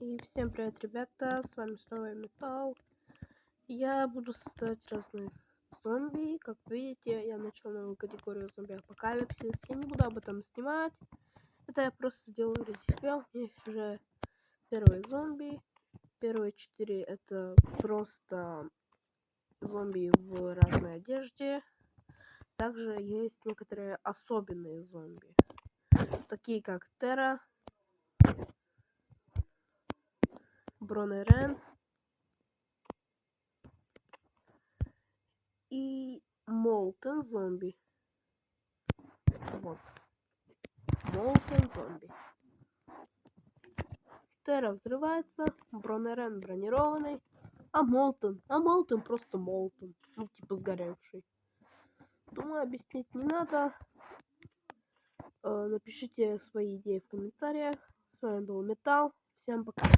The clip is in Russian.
И всем привет, ребята, с вами снова Металл. Я буду создавать разные зомби. Как видите, я начал новую категорию зомби-апокалипсис. Я не буду об этом снимать. Это я просто делаю ради себя. У меня есть уже первые зомби. Первые 4 это просто зомби в разной одежде. Также есть некоторые особенные зомби, такие как Терра, Бронерен и Молтен зомби. Вот. Молтен зомби. Терра взрывается, Бронерен бронированный, а Молтен просто Молтен. Ну, типа сгоревший. Думаю, объяснить не надо. Напишите свои идеи в комментариях. С вами был Металл. Всем пока.